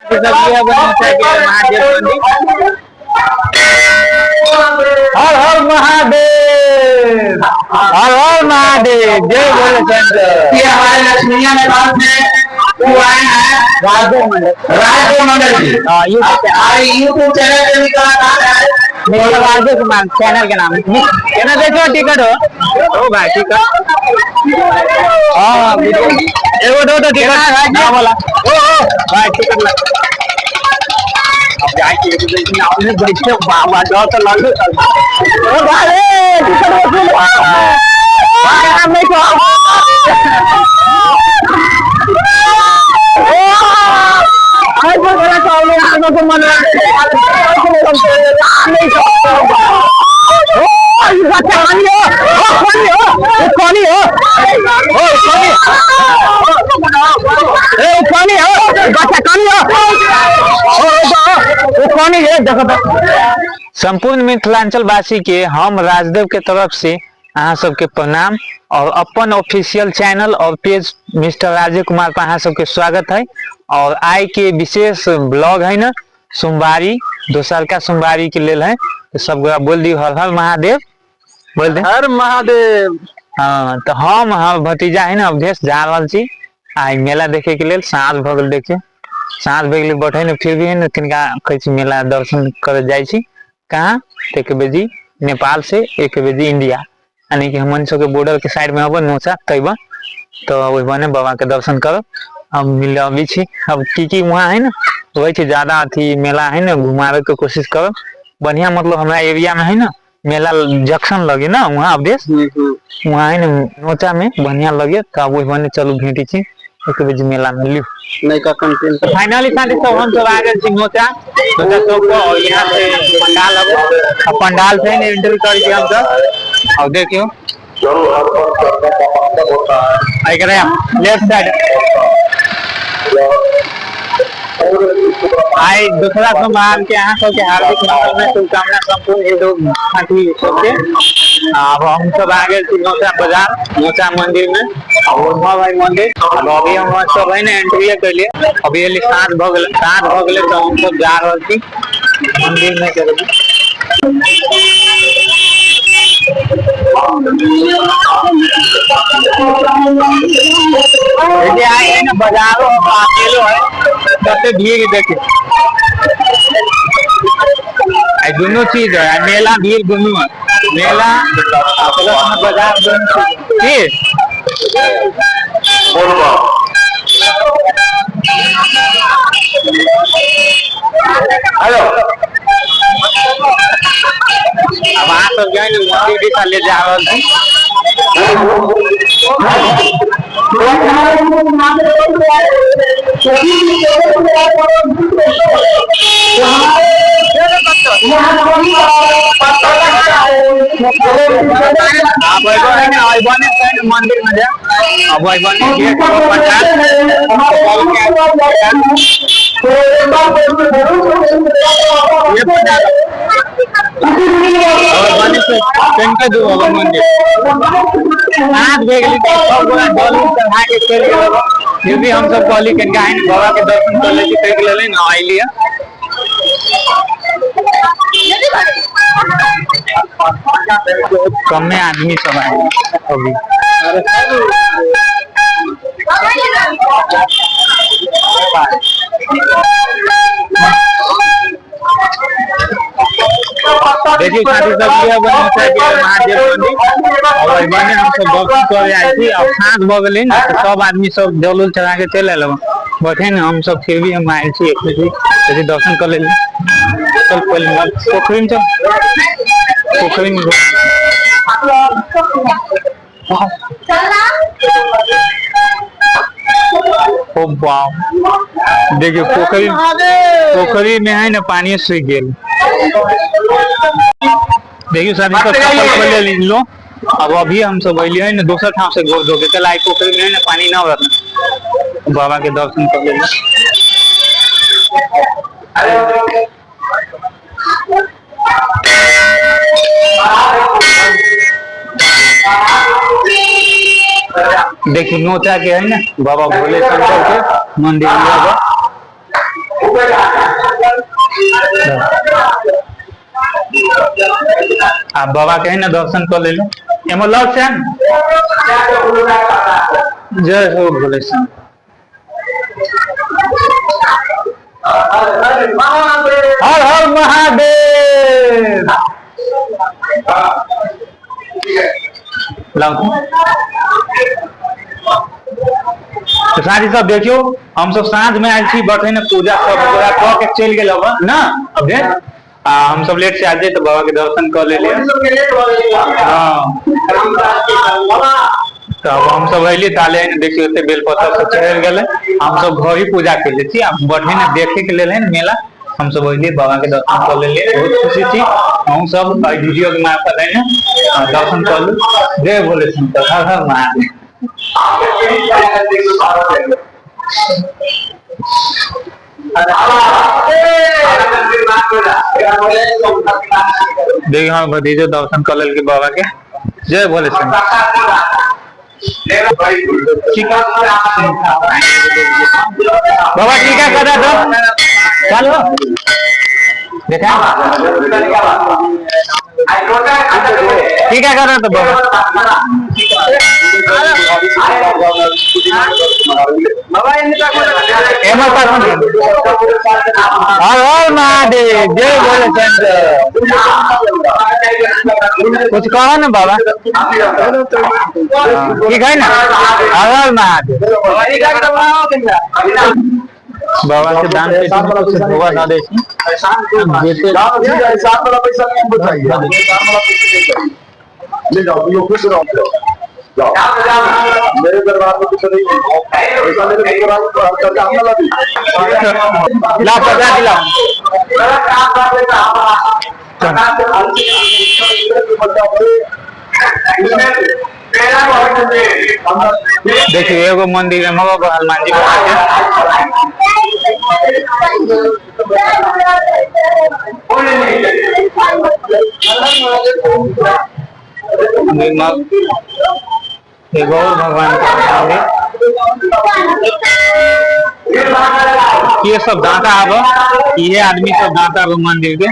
हर हर महादेव, हर हर महादेव, जय बोले शंकर। ये हमारे लक्ष्मीया में पास में वो आए हैं राजदेव मंडल जी। यूट्यूब चैनल पे भी कलाकार है मेरा राजदेव कुमार चैनल के नाम है। कहना देखो टिकट हो ओ भाई टिकट। हाँ एगो दो तो टिकट ना बोला ओ भाई टिकट ला। अब जाके देखिए आपने बैठे बाबा जाओ तो लग ओ भाई टिकट वसूल भाई हम नहीं को आई बोल रहा था हम को मन नहीं संपूर्ण मिथिलांचल वासी के हम राजदेव के तरफ से अहाँ सबके प्रणाम और अपन ऑफिशियल चैनल और पेज मिस्टर राजीव कुमार पर अहाँ सबके स्वागत है। और आज के विशेष ब्लॉग है ना सोमवारी दोसर का सोमवारी के लेल है तो सब बोल दी हर हर महादेव बोल दे हर महादेव। हाँ तो हम भतीजा है ना अवधेश जा रहा छी आज मेला देखे के लिए साँझ भगल देखे साँझ भगल बैठे न फिर भी है ना तिनका कैसे मेला दर्शन कर जाए कहाँ एक बेजी नेपाल से एक बेजी इंडिया यानी कि हमन सब के बॉर्डर के साइड में अब नोचा तैब तो वही बने बाबा के दर्शन कर अब मिल अभी छी अब की वहाँ है ना वही ज्यादा अथी मेला है ना घुमावे के कोशिश कर बढ़िया मतलब हमारा एरिया में है ना मेला जंक्शन लगे ना वहाँ अवधेश वहाँ है ना नोचा में बढ़िया लगे तो वही बने चलू भेटी छी एक बजे मेला में लियो नहीं का कंटेंट फाइनली साथ सब हम सब आ गए छी नोचा सब को और यहाँ से पंडाल अब पंडाल से एंट्री कर दिया हम सब और देखियो लेफ्ट साइड आई दूसरा सोमवार के यहाँ सबके हार्दिक मंगल में शुभकामना संपूर्ण हिंदू साथी सबके। अब हम सब आ गए नौचा बाजार नौचा मंदिर में भाई मंदिर अब अभी हम सब है ना एंट्री कर लिए अभी ये 7 भगल तो हम सब जा रहे थी मंदिर में कर आए हैं ना बाजारों अकेलो है सबसे भीड़ देखे दोनों चीज है मेला भीड़ दोनों है मेला बाजार हेलो अब आप सब जो है ना मंदिर भी ले जा रहा मंदिर में फिर भी हम सब कहली बाबा के दर्शन कर ले ना आइलिए कम आदमी सब आए अभी देखिए साथी सब महादेव मंदिर बने हम सब दर्शन कर आए थी अब 7 बजे ना तो सब आदमी सब जल उल चढ़ा के चले आल बैठे ना हम सब फिर भी हम आए एक दर्शन कर ले चल पहले पोखरी में चल पोखरी में ओ वाह देखिए पोखरी में है ना पानी सूख गया देखिए सर खोल लो अब अभी हम सब अलिए है ना दोसर ठाव से गोर धो के चल आई पोखरी में है ना पानी ना रहता बाबा के दर्शन कर ले देखिए नोचा के है ना बाबा भोले शंकर के मंदिर आप बाबा के ना दर्शन कर ले एमो लव से जय हो भोले सिंह। हर हर महादेव। तो सारी सब देखियो हम सब साँझ में आयल छी बैठे ने पूजा सब पूरा कह के चल गेल ना अब हम सब लेट से आ जाए तो बाबा के दर्शन कर ले तो अब हम सब अलिए ताले देखिए ओते बेलपत्र सब चढ़ गए हम सब घर ही पूजा कर ले छी अब बैठे ने देखे के लेल मेला हम सब अलिए बाबा के दर्शन कर ले बहुत खुशी थी हम सब वीडियो के मार्फत है दर्शन कर लू। जय भोले शंकर हर हर महादेव। देखिए हम भतीजे दर्शन कर लेल के बाबा के। जय भोले शंकर। बाबा टीका करा दो चलो देखा टीका करा तो बाबा हर महादेव। जय भोले शंकर। कुछ कहो ना बाबा ठीक है ना। हर महादेव। बाबा के दान पे कुछ हुआ ना दे ले जाओ खुश रहो मेरे दरबार में कुछ नहीं ऐसा मेरे दरबार में करके हमला भी ला पता दिला देखिए एगो मंदिर है मगो हनुमान जी एगो भगवान ये सब दाता आब ये आदमी सब दाता आब मंदिर के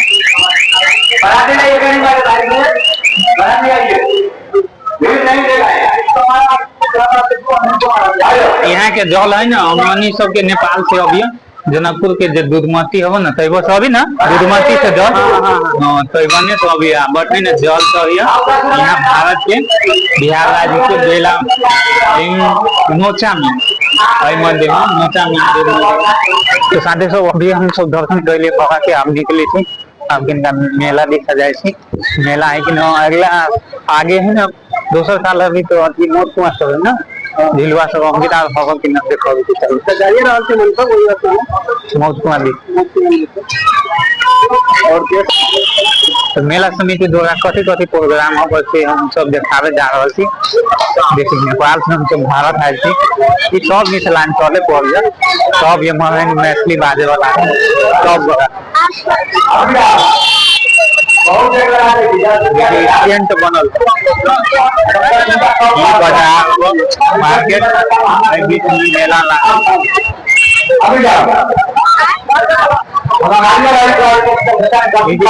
यहाँ के जल है ना हमनी सब के नेपाल से अभी जनकपुर के जो दूधमती हो ना तैबो से अभी ना दूधमती से जल तैबने तो अभी बटे ना जल से अभी यहाँ भारत के बिहार राज्य के बेला नोचा में मंदिर में नोचा में तो साथे सब अभी हम सब दर्शन कर लिए बाबा के आप निकले थे अब इनका मेला देखा जाए मेला है कि ना अगला आगे है ना दोसर साल अभी तो अति मौत कुमार सब है ना झिलवा सब अंकिता भगव की नब्बे कवि के चल जाइए रहल से मन पर वही होता मौत कुमार जी और तो मेला समिति द्वारा कथी कथी प्रोग्राम हो से हम सब देखावे जा रहल छी देखिए नेपाल से हम सब भारत आयल छी ई सब मिथिलांचल पड़ जा सब ये मैथिली बाजे वाला सब टेंट बनल बाजार मार्केट बीच में मेला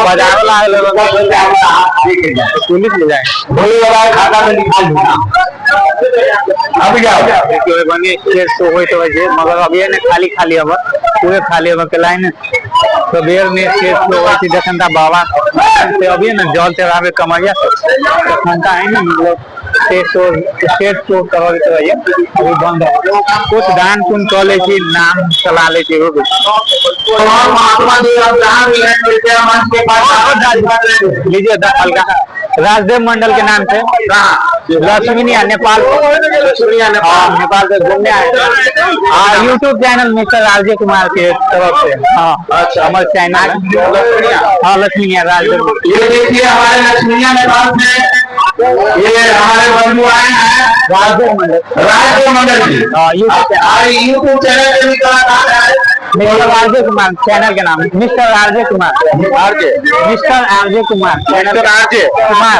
बाजार पुलिस ले जाए खाता में अभी जाओ शो हो तो मगर अभी खाली खाली अब पूरे खाली अब के लाइन सबेर में जखन बाबा से अभी ना जल चढ़ावे कमरिया तखन है ना मतलब स्टेज शो करवाइए अभी बंद है कुछ दान पुण्य कर ले नाम चला ले लीजिए हल्का राजदेव मंडल के नाम से लक्ष्मी नेपाल नेपाल से घूमने आए यूट्यूब चैनल मिस्टर राजे कुमार के तरफ से हाँ अच्छा हमारे चैनल हाँ लक्ष्मी राजदेव ये देखिए हमारे लक्ष्मीया नेपाल से ये हमारे बंधु आए हैं राजदेव मंडल जी यूट्यूब चैनल पे भी कलाकार है मिस्टर आरजे कुमार चैनल के नाम mister RJ Kumar RJ mister RJ Kumar channel RJ Kumar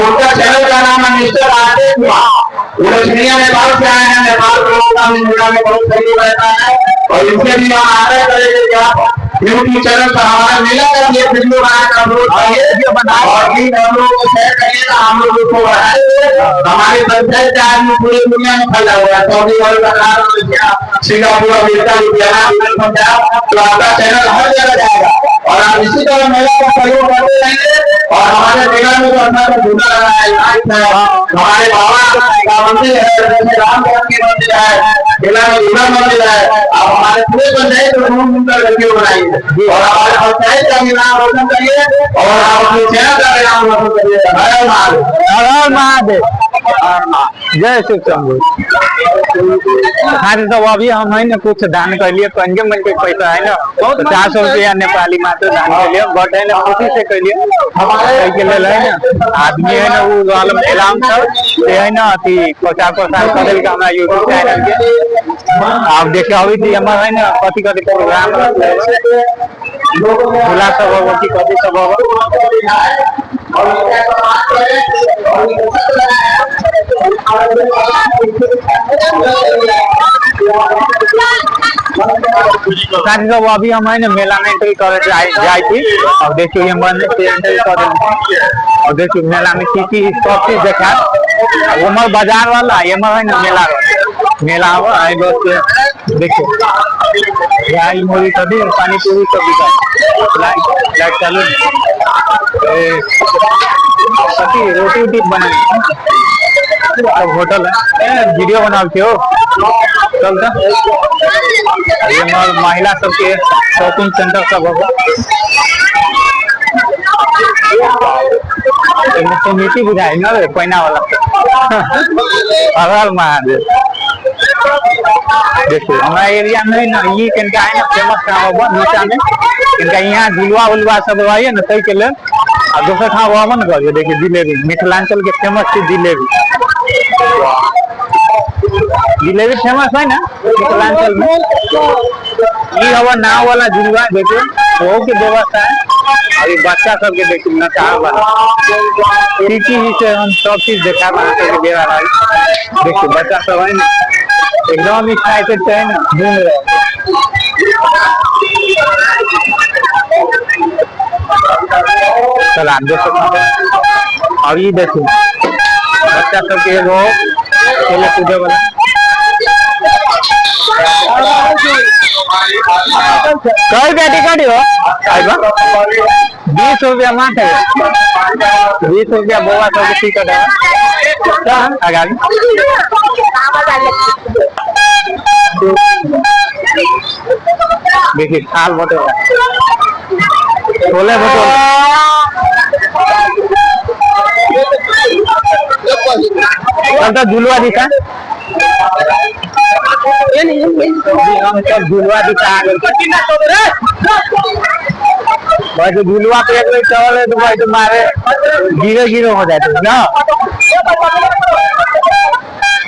उनका चैनल का नाम है मिस्टर आरजे कुमार। लक्ष्मीया नेपाल से आए हैं नेपाल को बहुत सहयोग रहता है और इनसे भी हम आग्रह करेंगे कि आप यूट्यूब चैनल पर हमारा मेला का ये वीडियो बनाकर अपलोड करिए और भी हम लोगों को शेयर करिए ना, हम लोग उसको बढ़ाएंगे। हमारे पंचायत आज में पूरी दुनिया में फैला हुआ है, सऊदी अरब, सिंगापुर, अमेरिका, लुधियाना, पंजाब, तो आपका चैनल हर जगह जाएगा और आप इसी तरह मेला का सहयोग करते रहेंगे। और हमारे मेला में जो अपना झूला लगा है, हमारे बाबा का मंदिर है, राम की मंदिर है, मेला में झूला मंदिर है, आप हमारे पूरे पंचायत को घूम घूमकर वीडियो बनाइए और हमारे पंचायत का भी नाम रोशन करिए और आप अपने चैनल का भी नाम रोशन करिए। हर हर महादेव, हर हर महादेव, जय शिव शंभू। हाँ तो अभी हम है ना कुछ दान कर लिए, पंजे मन के पैसा है ना 50 रुपया नेपाली मात्र दान कर लिए, बट है ना खुशी से कर लिए। हमारे के लिए है ना आदमी है ना वो वाला मेलाम सब है ना अति 50 करे का हमारा यूट्यूब चैनल के आप देखे अभी थी हमारा है ना कथी कथी प्रोग्राम झूला सब होगा कि कथी सब होगा। सब अभी हम है ना मेला में एंट्री कर जाए थी और देखिए ये मन से एंट्री कर और देखिए मेला में की सब चीज देखा उमर बाजार वाला ये है ना मेला आई बस देखिए यहाँ मोरी कभी पानी पूरी सब लाइट चालू रोटी वोटी बना होटल है वीडियो बनाते हो चलता ये महिला सबके शॉपिंग सेंटर सब होगा समिति बुझाई ना रे पैना वाला हर महादेव। देखिए हमारा एरिया में ना ये कनका है ना फेमस का होगा नीचा में इनका यहाँ झुलवा उलवा सब है ना तई के लेल आ दोसर ठाव होगा ना करिए। देखिए जिलेबी मिथिलांचल के फेमस चीज जिलेबी फेमस है ना मिथिलांचल में। ये हवा नाव वाला झुलवा देखिए वो की व्यवस्था है। अभी बच्चा सबके देखिए नचा से हम सब चीज देखा दे रहा है। देखिए बच्चा सब है ना एकदम एक्साइटेड है ना घूम रहे चला देखो। और ये देखो बच्चा सबके एगो खेले कूदे वाला कई बेटी कटी हो 20 रुपया माथ है 20 रुपया बोआ सब टिकट है आगे देखिए थाल भटोरा छोले भटोरा झुलवा दिखा हम सब झुलवा दिखा भाई तो झुलवा पे एक चावल है तो भाई तुम्हारे गिरो हो जाते ना।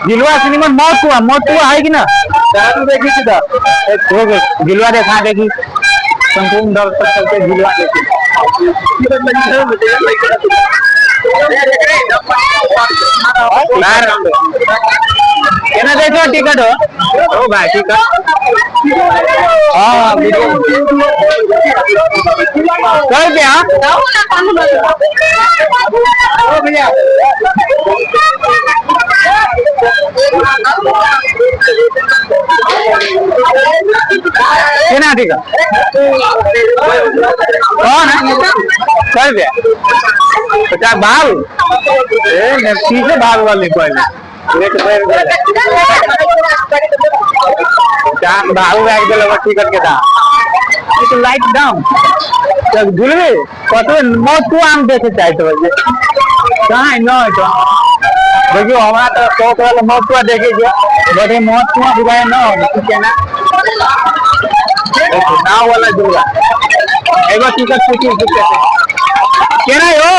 झुलवा सिनेमा मौत हुआ है कि ना देखी झुलवा देखा देखी संपूर्ण दर्शक सबके झुलवा देखी देखो टिकट हो भाई टिकट हाँ कर दिया भैया कितना टिकट कौन है कर दिया 50 भाव पीछे भाग वाले टिकट के दाम लाइट दाम झुलवे कत मौत को आम देखे चाहते बजे कहाँ न देखियो हमारा तो शौक वाला मौत कुआ देखे बड़े मौत कुआ बुझाए न नाव वाला झूला एगो टिकट पूछी केना हो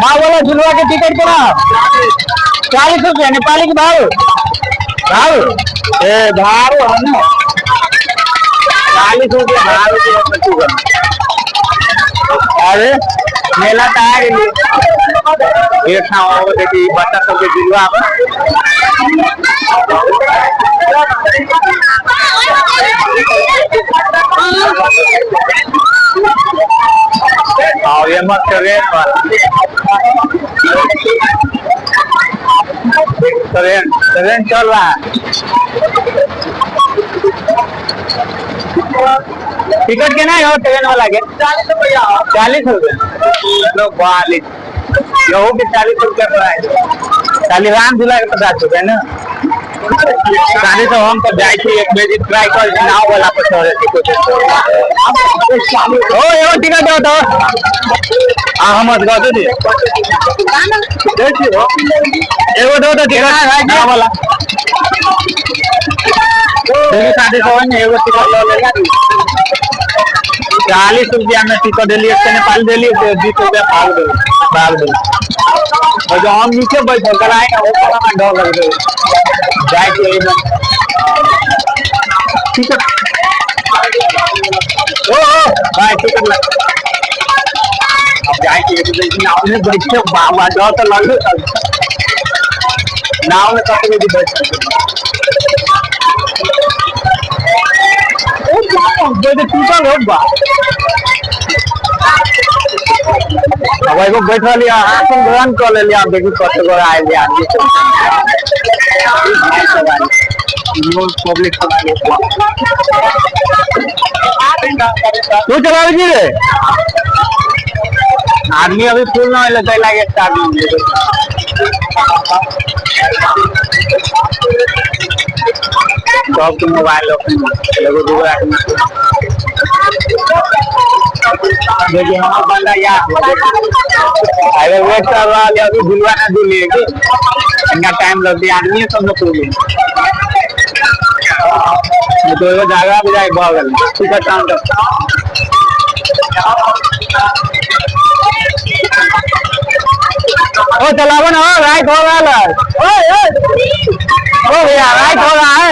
माँ वाला झुलवा के टिकट केना 40 रुपया नेपाली के भाव भाव हम 40 रुपया भाव अरे मेला तो आ गई एक देखिए बच्चा सबके झुलवा फेमस ट्रेन वाला ट्रेन ट्रेन चल रहा है। टिकट के नहीं हो ट्रेन वाला के 40 रुपया 40 रुपया 42 यहू के 40 रुपया पड़ा खाली राम झूला के 50 रुपया ना। साढ़े तो हम तो जाए थे एक बेरी ट्राई कर नाव वाला पर चढ़े थे ओ एगो टिकट दो तो हम मत गो दे देखियो एगो दो तो टिकट नाव वाला देखिए साढ़े तो एगो टिकट लो ले 40 रुपया में टिकट दिल्ली से नेपाल दिल्ली से 20 रुपया भाग दो और जो हम नीचे बैठे कराए ना वो पर डर लग रहा जाए के टिकट ओ भाई टिकट लग अब जाए के नाव में बैठे बाबा डर तो लग नाव में कब भी बैठ जो टूटल हो बा अब एगो बैठ लिया आसन ग्रहण कर ले लिया देखी कत गो आए लिया पब्लिक तू चला जी रे आदमी अभी फुल ना लगे लागे स्टार्ट सब मोबाइल एगो दूगो देखिए हमारा बंदा यार अगर वेट कर रहा है अभी झुलवा ना झूलिए कि इतना टाइम लग गया आदमी सब लोग झूलिए तो एगो जगह पे जाए बगल टिकट काउंटर ओ चलाओ ना राइट हो रहा है ओ भैया राइट हो रहा है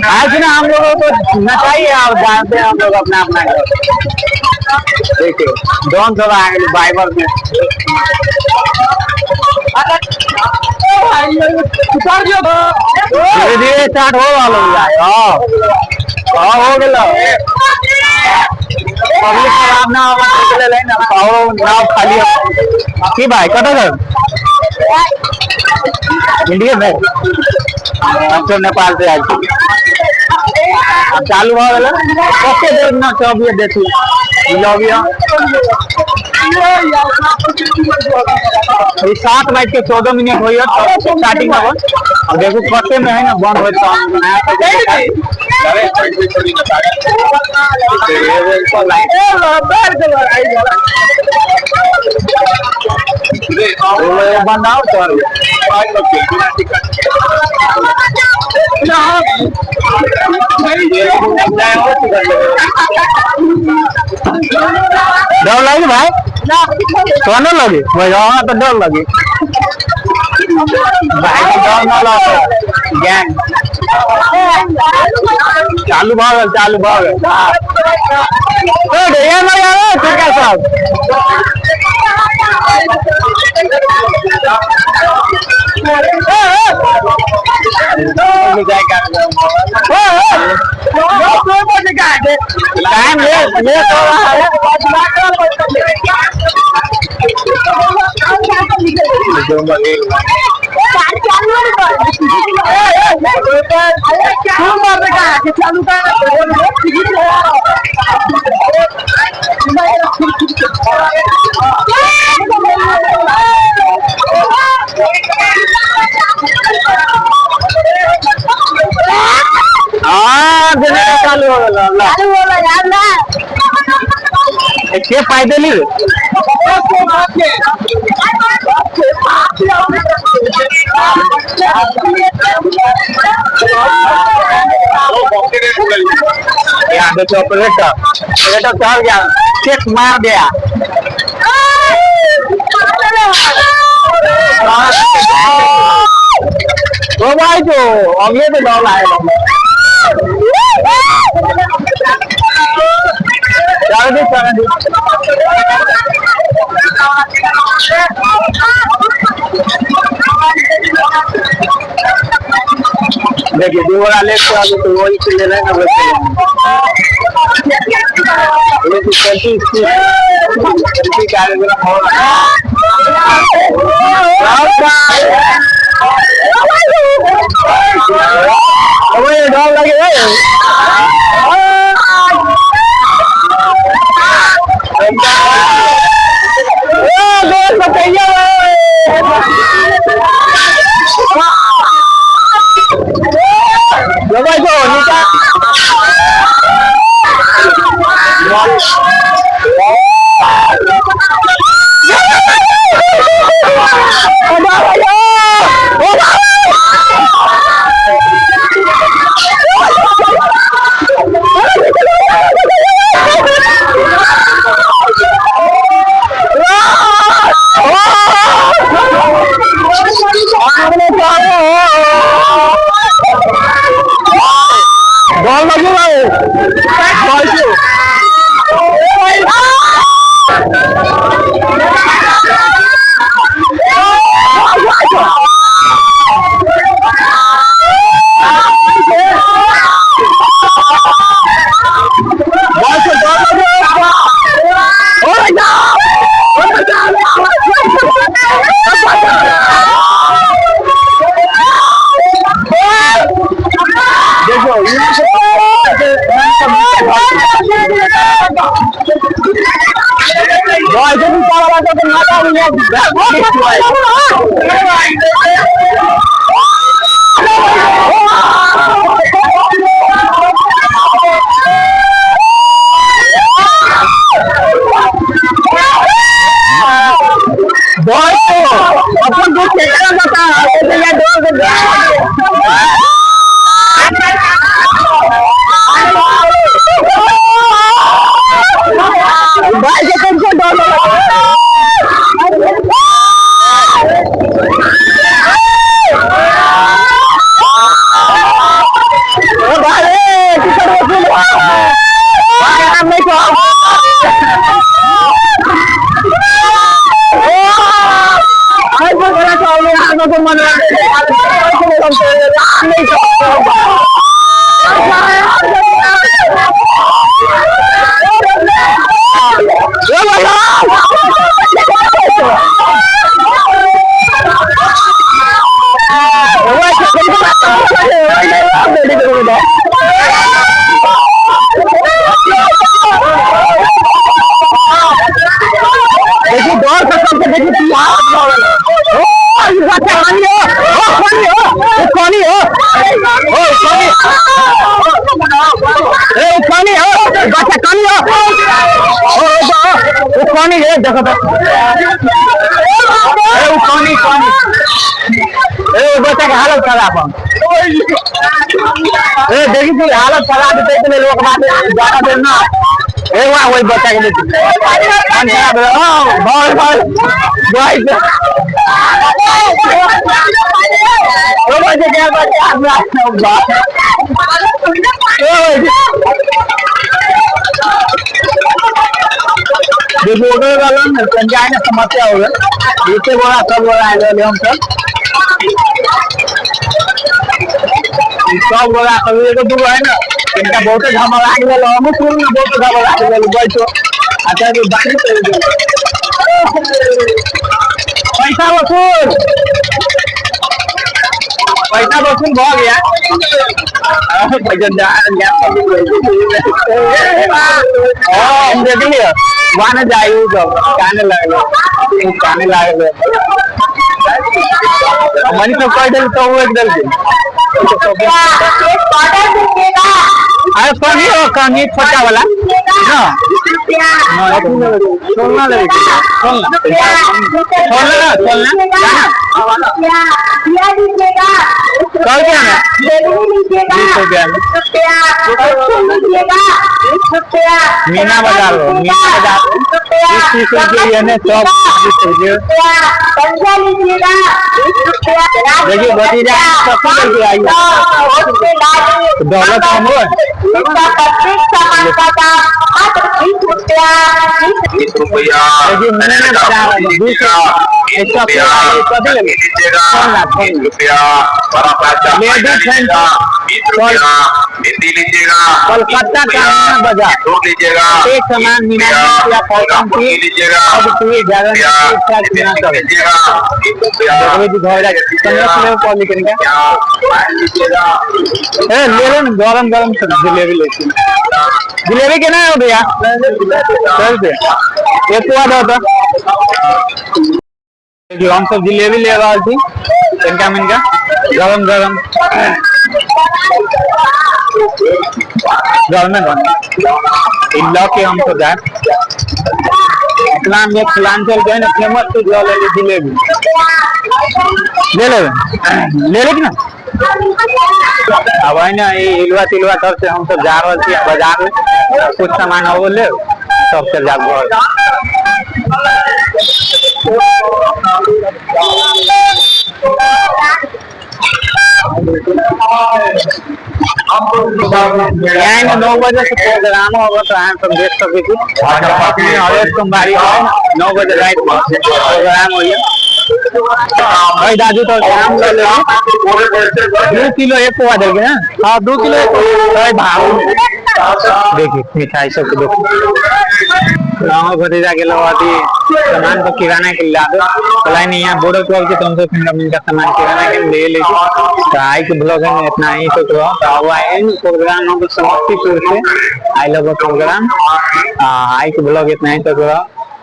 आज ना हम लोगों को नचाइए आप जानते हैं हम लोग अपना अपना देखिए डॉन थोड़ा आगे बाइबर में धीरे धीरे स्टार्ट हो रहा हो गया पब्लिक खराब ना नाव खाली की भाई कटा सर इंडिया में हम तो नेपाल से आए अब चालू हो गया कते देर ना चौबीस देखिए लॉबिया 7:14 हो स्टार्टिंग में अब देखो कते में है ना बंद हो बंद आओ डर लगी भाई कौन लगे वहाँ तो डर लगे भाई डर ना लगे गैंग चालू भाग सब टाइम लेट हो रहा है चालू हो गया के पैदल ही यहाँ देखो ऑपरेटर चल गया चेक मार गया तो भाई जो अगले में डॉल आएगा देखिए दो वाला लेट से आगे तो वही से ले रहे हैं ना डर लगे बच्चा के हालत खराब देखी थी हालत खराब देते लोग ज्यादा देर ना वही बच्चा के पंचायत में समस्या हो गया जिससे बोला सब बोला हम सब बोला कभी तो दूर है ना इनका बहुत झमला के ले हम सुन ना बहुत झमला के ले बैठो अच्छा तो बाकी पैसा वसूल भ गया हम देखिए वहां जाए गाने लगे मनी तो कह दे तो वो एकदम अरे कहानी छोटा वाला सोलना मीना बाजार देखिए भतीजा दौलत इसका रुपया कभी लगे लीजिएगा, 20 रुपया बड़ा पैसा लेडीज लीजिएगा, 20 रुपया मेहंदी लीजिएगा, कोलकाता का मीना बाजार दो लीजिएगा, एक समान मीना या कॉटन की लीजिएगा, अब पूरी गारंटी के साथ मीना कर लीजिएगा, 20 रुपया देखो जी घोड़ा 15 किलो कॉल निकलेगा लीजिएगा, ए ले लो ना गरम गरम जलेबी लेती जलेबी के ना हो भैया 100 रुपया एक हुआ दो तो जो हम सब जलेबी ले रहा थी इनका मिनका गरम गरम गरम इन लो के हमको जाए इतना में फलांचल गए ना फेमस तो जो ले जलेबी ले ले ना अब है ना ये हिलवा तिलवा तर से हम सब जा रहे थे बाजार में कुछ सामान हो ले सब चल जा यहाँ 9 बजे से प्रोग्राम होगा तो यहाँ सब देख सके थी हरेक सोमवारी 9 बजे रात प्रोग्राम हो भाई दादू तो काम कर ले 2 किलो एक पोवा देंगे ना हाँ 2 किलो एक भाव देखिए मिठाई सब देखो गाँव भतीजा के लोग आती सामान तो किराना के ला दो बोला नहीं यहाँ बॉर्डर क्रॉप के तुमसे फिंगरप्रिंट का सामान किराना के ले लीजिए तो आई के ब्लॉग है इतना ही तो आए प्रोग्राम हम समस्तीपुर से आई लोग प्रोग्राम आई के ब्लॉग इतना ही तो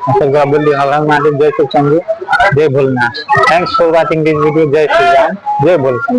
सबका बोलिए हर महादेव जय शिव शंभू जय Bholenath thanks for watching this video जय श्री राम जय भोलेनाथ